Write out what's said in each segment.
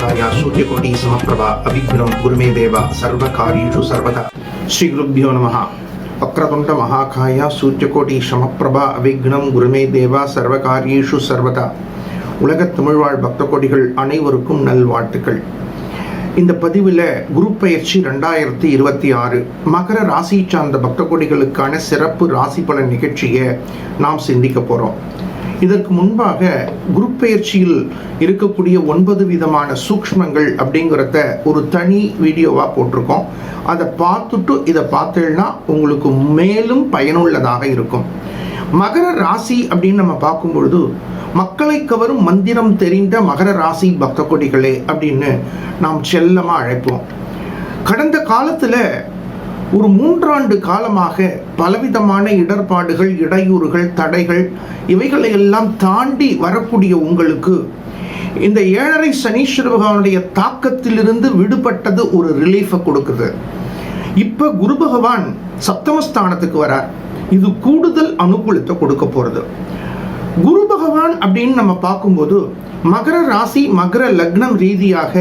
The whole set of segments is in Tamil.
महाकाया सूर्यकोटि समप्रभा अभिघ्नं गुरुमे देवा सर्वकार्येषु सर्वदा श्री गुरुभ्यो नमः वक्रतुण्ड महाकाया सूर्यकोटि समप्रभा अभिघ्नं गुरुमे देवा सर्वकार्येषु सर्वदा உலகத் தமிழ்வாழ் பக்த கோடிகள் அனைவருக்கும் நல்வாழ்த்துக்கள். இந்த பதிவில் குரு பயிற்சி 2026 மகர ராசி சார்ந்த பக்த கோடிகளுக்கான சிறப்பு ராசி பலன் நிகழ்ச்சியை நாம் சிந்திக்க போகிறோம். இதற்கு முன்பாக குரு பயிற்சியில் இருக்கக்கூடிய 9 விதமான சூக்ஷ்மங்கள் அப்படிங்கிறத ஒரு தனி வீடியோவாக போட்டிருக்கோம். அதை பார்த்துட்டு இதை பார்த்தீங்கன்னா உங்களுக்கு மேலும் பயனுள்ளதாக இருக்கும். மகர ராசி அப்படின்னு நம்ம பார்க்கும் பொழுது மக்களை கவரும் மந்திரம் தெரிந்த மகர ராசி பக்த கொடிகளே அப்படின்னு நாம் செல்லமாக அழைப்போம். கடந்த காலத்தில் ஒரு 3 ஆண்டு காலமாக பலவிதமான இடர்பாடுகள், இடையூறுகள், தடைகள் இவைகளை எல்லாம் தாண்டி வரக்கூடிய உங்களுக்கு இந்த 7.5 சனீஸ்வர பகவானுடைய தாக்கத்திலிருந்து விடுபட்டது ஒரு ரிலீஃபை கொடுக்குது. இப்போ குரு பகவான் சப்தமஸ்தானத்துக்கு வரார். இது கூடுதல் அனுகூலத்தை கொடுக்க போகிறது. குரு பகவான் அப்படின்னு நம்ம பார்க்கும்போது மகர ராசி மகர லக்னம் ரீதியாக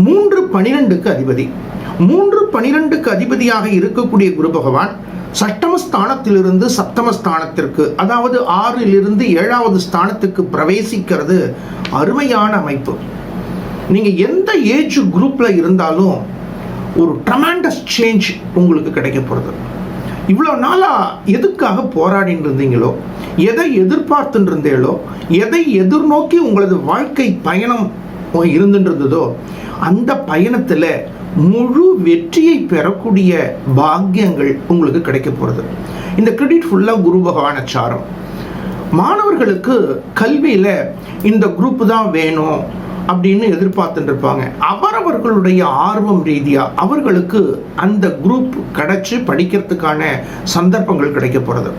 3-12க்கு அதிபதி. 3-12க்கு அதிபதியாக இருக்கக்கூடிய குரு பகவான் சட்டமஸ்தானத்திலிருந்து சப்தமஸ்தானத்திற்கு, அதாவது 6லிருந்து 7வது ஸ்தானத்துக்கு பிரவேசிக்கிறது அருமையான அமைப்பு. நீங்கள் எந்த ஏஜ் குரூப்பில் இருந்தாலும் ஒரு ட்ரமாண்டஸ் சேஞ்ச் உங்களுக்கு கிடைக்க போகிறது. இவ்வளோ நாளாக எதுக்காக போராடின்னு இருந்தீங்களோ, எதை எதிர்பார்த்துட்டு இருந்தீங்களோ, எதை எதிர்நோக்கி உங்களது வாழ்க்கை பயணம் இருந்துன்றதோ அந்த பயணத்தில் முழு வெற்றியை பெறக்கூடிய பாக்கியங்கள் உங்களுக்கு கிடைக்க போகிறது. இந்த கிரெடிட் ஃபுல்லாக குரு பகவான் சாரம். மாணவர்களுக்கு கல்வியில் இந்த குரூப் தான் வேணும் அப்படின்னு எதிர்பார்த்துட்டு இருப்பாங்க. அவரவர்களுடைய ஆர்வம் ரீதியாக அவர்களுக்கு அந்த குரூப் கிடைச்சி படிக்கிறதுக்கான சந்தர்ப்பங்கள் கிடைக்க போகிறது.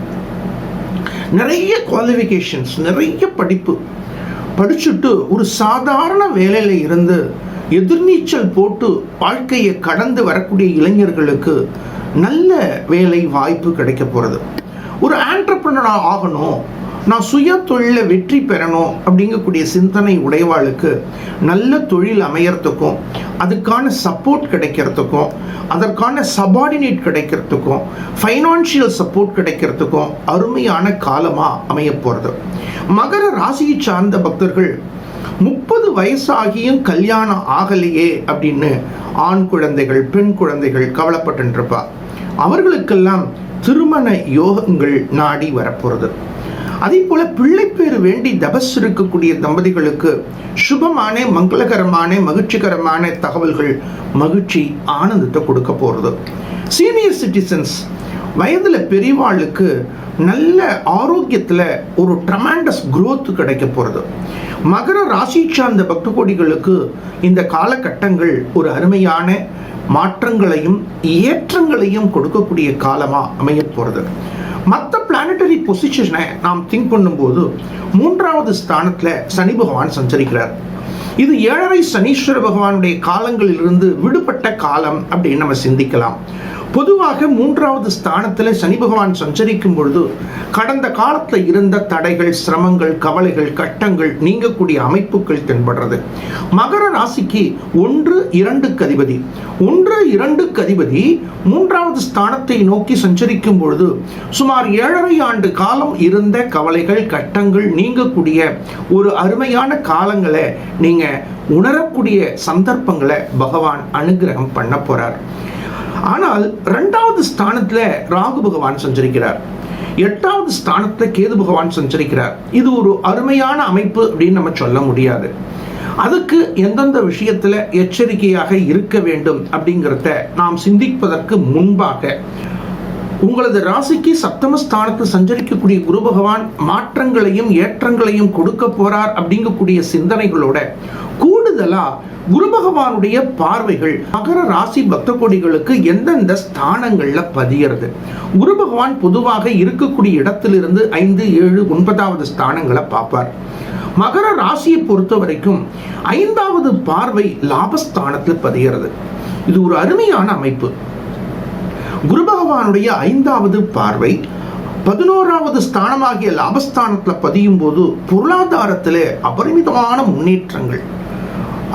நிறைய குவாலிஃபிகேஷன்ஸ், நிறைய படிப்பு படிச்சுட்டு ஒரு சாதாரண வேலையில் இருந்து எதிர்நீச்சல் போட்டு வாழ்க்கையை கடந்து வரக்கூடிய இளைஞர்களுக்கு நல்ல வேலை வாய்ப்பு கிடைக்க போகிறது. ஒரு ஆண்டர்பிரனர் ஆகணும், நான் சுய தொழிலில் வெற்றி பெறணும் அப்படிங்கக்கூடிய சிந்தனை உடையவாளுக்கு நல்ல தொழில் அமையறதுக்கும், அதுக்கான சப்போர்ட் கிடைக்கிறதுக்கும், அதற்கான சபார்டினேட் கிடைக்கிறதுக்கும், ஃபைனான்ஷியல் சப்போர்ட் கிடைக்கிறதுக்கும் அருமையான காலமாக அமைய போகிறது. மகர ராசியை சார்ந்த பக்தர்கள் 30 வயசாகியும் கல்யாணம் ஆகலையே அப்படின்னு ஆண் குழந்தைகள், பெண் குழந்தைகள் கவலைப்பட்டு இருப்பா. அவர்களுக்கெல்லாம் திருமண யோகங்கள் நாடி வரப்போகிறது. அதே போல பிள்ளைப்பேறு வேண்டி தபஸ் இருக்கக்கூடிய தம்பதிகளுக்கு சுபமான, மங்களகரமான, மகிழ்ச்சிகரமான தகவல்கள், மகிழ்ச்சி, ஆனந்தத்தை கொடுக்க போகிறது. சீனியர் சிட்டிசன்ஸ், வயதில் பெரியவாளுக்கு நல்ல ஆரோக்கியத்தில் ஒரு ட்ரமாண்டஸ் growth கிடைக்க போகிறது. மகர ராசி சார்ந்த பக்த கோடிகளுக்கு இந்த காலகட்டங்கள் ஒரு அருமையான மாற்றங்களையும் ஏற்றங்களையும் கொடுக்கக்கூடிய காலமாக அமைய போகிறது. மற்ற பிளானட்டரி பொசிஷனை நாம் திங்க் பண்ணும்போது 3வது ஸ்தானத்தில் சனி பகவான் சஞ்சரிக்கிறார். இது 7.5 சனீஸ்வர பகவானுடைய காலங்களிலிருந்து விடுபட்ட காலம் அப்படின்னு நம்ம சிந்திக்கலாம். பொதுவாக 3வது ஸ்தானத்தில் சனி பகவான் சஞ்சரிக்கும் பொழுது கடந்த காலத்தில் இருந்த தடைகள், சிரமங்கள், கவலைகள், கட்டங்கள் நீங்கக்கூடிய அமைப்புகள் தென்படுறது. மகர ராசிக்கு 1-2க்கு அதிபதி. 1-2க்கு அதிபதி 3வது ஸ்தானத்தை நோக்கி சஞ்சரிக்கும் பொழுது சுமார் 7.5 ஆண்டு காலம் இருந்த கவலைகள், கட்டங்கள் நீங்கக்கூடிய ஒரு அருமையான காலங்களை நீங்க உணரக்கூடிய சந்தர்ப்பங்களை பகவான் அனுகிரகம் பண்ண போறார். ஆனால் 2வது ஸ்தானத்தில் ராகு பகவான் சஞ்சரிக்கிறார். 8வது ஸ்தானத்தில் கேது பகவான் சஞ்சரிக்கிறார். இது ஒரு அருமையான அமைப்பு அப்படின்னு நம்ம சொல்ல முடியாது. அதுக்கு எந்தெந்த விஷயத்தில் எச்சரிக்கையாக இருக்க வேண்டும் அப்படிங்கிறத நாம் சிந்திப்பதற்கு முன்பாக உங்களது ராசிக்கு சப்தமஸ்தானத்தில் சஞ்சரிக்கக்கூடிய குரு பகவான் மாற்றங்களையும் ஏற்றங்களையும் கொடுக்க போறார் அப்படிங்கக்கூடிய சிந்தனைகளோட கூடுதலாக குரு பகவானுடைய பார்வைகள் மகர ராசி பக்த கோடிகளுக்கு எந்தெந்த ஸ்தானங்கள்ல பதியறது. குரு பகவான் பொதுவாக இருக்கக்கூடிய இடத்திலிருந்து 5, 7, 9வது ஸ்தானங்களை பார்ப்பார். மகர ராசியை பொறுத்த வரைக்கும் 5வது பார்வை லாபஸ்தானத்தில் பதிகிறது. இது ஒரு அருமையான அமைப்பு. குரு பகவானுடைய 5வது பார்வை 11வது ஸ்தானமாகிய லாபஸ்தானத்தில் பதியும் போது பொருளாதாரத்தில் அபரிமிதமான முன்னேற்றங்கள்,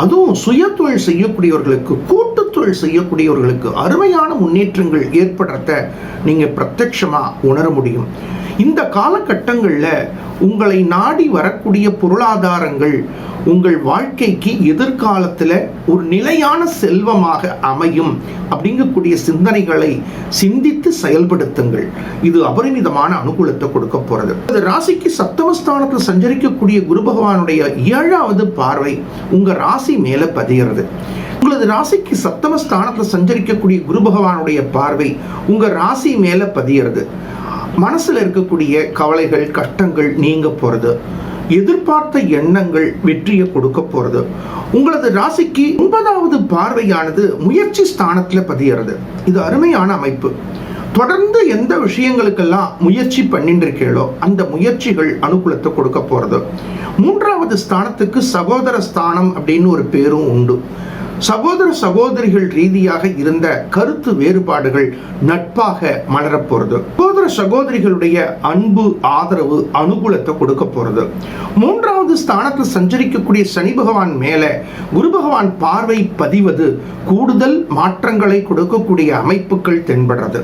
அதுவும் சுய தொழில் செய்யக்கூடியவர்களுக்கு, கூட்டு தொழில் செய்யக்கூடியவர்களுக்கு அருமையான முன்னேற்றங்கள் ஏற்படுறத நீங்க பிரத்யட்சமா உணர முடியும். இந்த காலகட்டங்களில் உங்களை நாடி வரக்கூடிய பொருளாதாரங்கள் உங்கள் வாழ்க்கைக்கு எதிர்காலத்தில் ஒரு நிலையான செல்வமாக அமையும் அப்படிங்கக்கூடிய சிந்தனைகளை சிந்தித்து செயல்படுத்துங்கள். இது அபரிமிதமான அனுகூலத்தை கொடுக்க போறது. ராசிக்கு சப்தமஸ்தானத்தில் சஞ்சரிக்கக்கூடிய குரு பகவானுடைய 7வது பார்வை உங்க ராசி மேல பதிகிறது. உங்களது ராசிக்கு சப்தமஸ்தானத்தில் சஞ்சரிக்கக்கூடிய குரு பகவானுடைய பார்வை உங்க ராசி மேல பதிகிறது. மனசுல இருக்கக்கூடிய கவலைகள், கஷ்டங்கள் நீங்க போறது, எதிர்பார்த்த எண்ணங்கள் வெற்றியை கொடுக்க போறது. உங்களது ராசிக்கு 9வது பார்வையானது முயற்சி ஸ்தானத்துல பதிகிறது. இது அருமையான அமைப்பு. தொடர்ந்து எந்த விஷயங்களுக்கெல்லாம் முயற்சி பண்ணிட்டு இருக்கீங்களோ அந்த முயற்சிகள் அனுகூலத்தை கொடுக்க போறது. 3வது ஸ்தானத்துக்கு சகோதர ஸ்தானம் அப்படின்னு ஒரு பேரும் உண்டு. சகோதர சகோதரிகள் ரீதியாக இருந்த கருத்து வேறுபாடுகள் நட்பாக மலரப் போறது. சகோதர சகோதரிகளுடைய அன்பு, ஆதரவு, அனுகூலத்தை கொடுக்க போறது. 3வது ஸ்தானத்தில் சஞ்சரிக்கக்கூடிய சனி பகவான் மேல குரு பகவான் பார்வை பதிவது கூடுதல் மாற்றங்களை கொடுக்கக்கூடிய அமைப்புகள் தென்படுறது.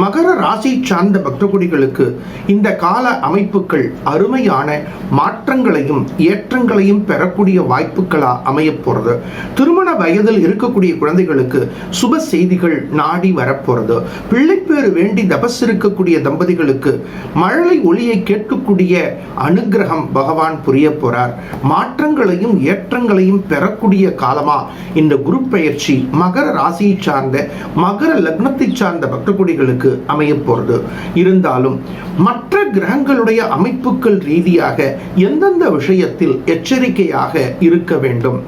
மகர ராசி சார்ந்த பக்தகுடிகளுக்கு இந்த கால அமைப்புகள் அருமையான மாற்றங்களையும் ஏற்றங்களையும் பெறக்கூடிய வாய்ப்புகளா அமைய போறது. திருமண வயதில் இருக்கக்கூடிய குழந்தைகளுக்கு சுப செய்திகள் நாடி வரப்போறது. பிள்ளைப்பேறு வேண்டி தபஸ் இருக்கக்கூடிய தம்பதிகளுக்கு மழலை ஒளியை கேட்கக்கூடிய அனுகிரகம் பகவான் புரிய போறார். மாற்றங்களையும் ஏற்றங்களையும் பெறக்கூடிய காலமா இந்த குரு பெயர்ச்சி மகர ராசியை சார்ந்த, மகர லக்னத்தை சார்ந்த பக்தகுடிகளுக்கு அமைய போறது. இருந்தாலும் மற்ற கிரகங்களுடைய அமைப்புகள் ரீதியாக எந்தெந்த விஷயத்தில் எச்சரிக்கையாக இருக்க வேண்டும்.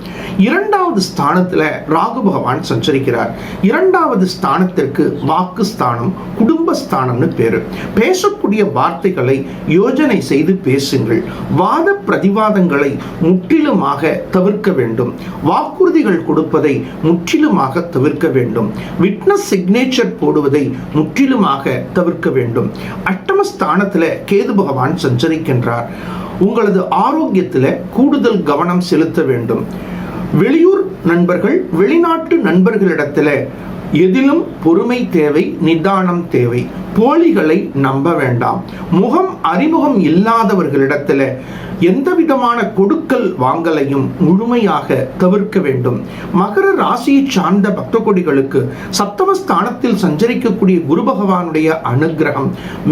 2வது ஸ்தானத்தில் ராகு பகவான் சஞ்சரிக்கிறார். 2வது ஸ்தானத்திற்கு வாக்கு ஸ்தானம், குடும்பஸ்தானம்னு பேரு. பேசக்கூடிய வார்த்தைகளை யோஜனை செய்து பேசுங்கள். வாத பிரதிவாதங்களை முற்றிலுமாக தவிர்க்க வேண்டும். வாக்குறுதிகள் கொடுப்பதை முற்றிலுமாக தவிர்க்க வேண்டும். விட்னஸ் சிக்னேச்சர் போடுவதை முற்றிலுமாக தவிர்க்க வேண்டும். அஷ்டமஸ்தானத்தில் கேது பகவான் சஞ்சரிக்கின்றார். உங்களது ஆரோக்கியத்தில் கூடுதல் கவனம் செலுத்த வேண்டும். வெளியூர் நண்பர்கள், வெளிநாட்டு நண்பர்களிடத்தில் எதிலும் பொறுமை தேவை, நிதானம் தேவை. போலிகளை நம்ப வேண்டாம். அறிமுகம் இல்லாதவர்களிடத்தில் எந்த விதமான கொடுக்கல் வாங்கலையும் முழுமையாக தவிர்க்க வேண்டும். மகர ராசியை சார்ந்த பக்தகோடிகளுக்கு சப்தமஸ்தானத்தில் சஞ்சரிக்கக்கூடிய குரு பகவானுடைய அனுகிரகம்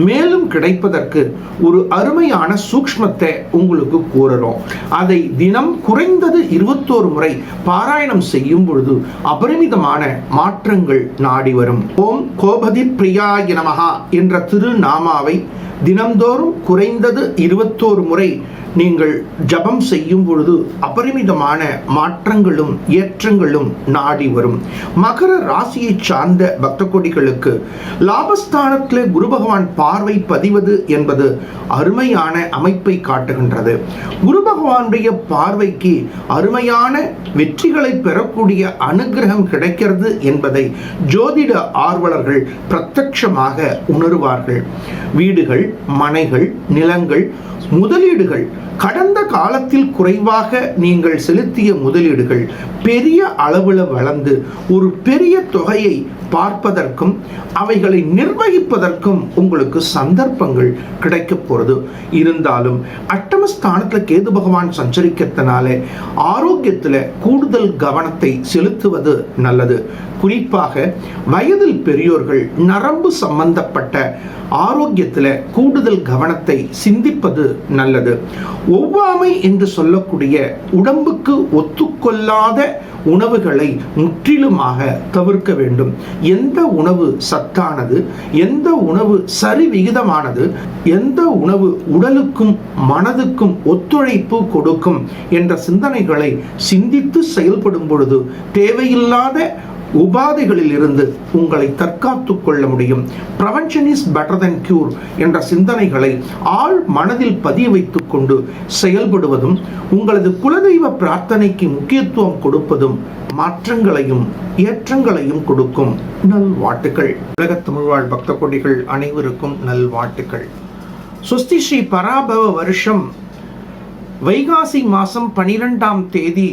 மேலும் கிடைப்பதற்கு ஒரு அருமையான சூக்ஷ்மத்தை உங்களுக்கு கூறுறோம். அதை தினம் குறைந்தது 21 முறை பாராயணம் செய்யும் பொழுது அபரிமிதமான மாற்றங்கள் நாடி வரும். ஓம் கோபதி பிரியாய நமஹா என்ற திருநாமாவை தினம்தோறும் குறைந்தது 21 முறை நீங்கள் ஜபம் செய்யும் பொழுது அபரிமிதமான மாற்றங்களும் ஏற்றங்களும் நாடி வரும். மகர ராசியை சார்ந்த பக்தகோடிகளுக்கு லாபஸ்தானத்தில் குரு பகவான் பார்வை பதிவது என்பது அருமையான அமைப்பை காட்டுகின்றது. குரு பகவானுடைய பார்வைக்கு அருமையான வெற்றிகளை பெறக்கூடிய அனுகிரகம் கிடைக்கிறது என்பதை ஜோதிட ஆர்வலர்கள் பிரத்யட்சமாக உணர்வார்கள். வீடுகள், மனைகள், நிலங்கள், முதலீடுகள், கடந்த காலத்தில் குறைவாக நீங்கள் செலுத்திய முதலீடுகள் பெரிய அளவில் வளர்ந்து ஒரு பெரிய தொகையை பார்ப்பதற்கும் அவைகளை நிர்வகிப்பதற்கும் உங்களுக்கு சந்தர்ப்பங்கள் கிடைக்க போறது. இருந்தாலும் அஷ்டமஸ்தானத்தில் கேது பகவான் சஞ்சரிக்கிறதுனால ஆரோக்கியத்தில் கூடுதல் கவனத்தை செலுத்துவது நல்லது. குறிப்பாக வயதில் பெரியோர்கள் நரம்பு சம்பந்தப்பட்ட ஆரோக்கியத்தில் கூடுதல் கவனத்தை சிந்திப்பது நல்லது. ஒவ்வாமை என்று சொல்லக்கூடிய உடம்புக்கு ஒத்துக்கொள்ளாத உணவுகளை முற்றிலுமாக தவிர்க்க வேண்டும். எந்த உணவு சத்தானது, எந்த உணவு சரிவிகிதமானது, எந்த உணவு உடலுக்கும் மனதுக்கும் ஒத்துழைப்பு கொடுக்கும் என்ற சிந்தனைகளை சிந்தித்து செயல்படும் பொழுது தேவையில்லாத உபாதைகளில் இருந்து உங்களை தற்காத்துக் கொள்ள முடியும். prevention is better than cure என்ற சிந்தனைகளை ஆழ் மனதில் பதிய வைத்துக் கொண்டு செயல்படுவதும் உங்களது குலதெய்வ பிரார்த்தனைக்கு முக்கியத்துவம் கொடுப்பதும் மாற்றங்களையும் ஏற்றங்களையும் கொடுக்கும். நல்வாழ்த்துக்கள். உலக தமிழ்வாழ் பக்த கோடிகள் அனைவருக்கும் நல்வாழ்த்துக்கள். சுஸ்தி ஸ்ரீ பராபவ வருஷம் வைகாசி மாசம் 12ஆம் தேதி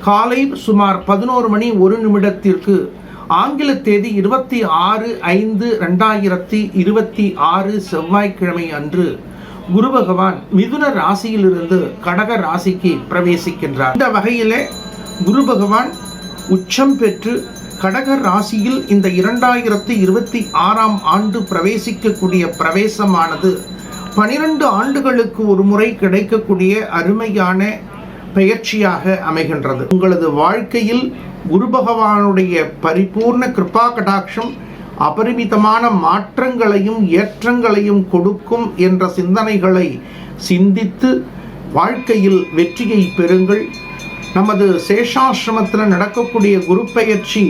காலை சுமார் 11:01 ஆங்கில தேதி 26/5/2026 செவ்வாய்க்கிழமை அன்று குரு பகவான் மிதுன ராசியிலிருந்து கடக ராசிக்கு பிரவேசிக்கின்றார். இந்த வகையிலே குரு பகவான் உச்சம் பெற்று கடக ராசியில் இந்த 2026ஆம் ஆண்டு பிரவேசிக்கக்கூடிய பிரவேசமானது 12 ஆண்டுகளுக்கு ஒரு முறை கிடைக்கக்கூடிய அருமையான பெயர்ச்சியாக அமைகின்றது. உங்களது வாழ்க்கையில் குரு பகவானுடைய பரிபூர்ண கிருபா கடாட்சம் அபரிமிதமான மாற்றங்களையும் ஏற்றங்களையும் கொடுக்கும் என்ற சிந்தனைகளை சிந்தித்து வாழ்க்கையில் வெற்றியை பெறுங்கள். நமது சேஷாசிரமத்தில் நடக்கக்கூடிய குரு பெயர்ச்சி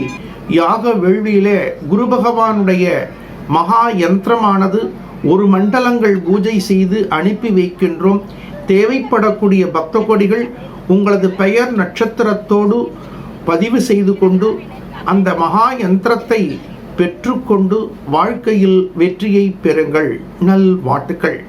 யாக வேள்வியிலே குரு பகவானுடைய மகா யந்திரமானது 1 மண்டலங்கள் பூஜை செய்து அனுப்பி வைக்கின்றோம். தேவைப்படக்கூடிய பக்த கோடிகள் உங்களது பெயர் நட்சத்திரத்தோடு பதிவு செய்து கொண்டு அந்த மகா யந்திரத்தை பெற்றுக்கொண்டு வாழ்க்கையில் வெற்றியை பெறுங்கள். நல்வாழ்த்துக்கள்.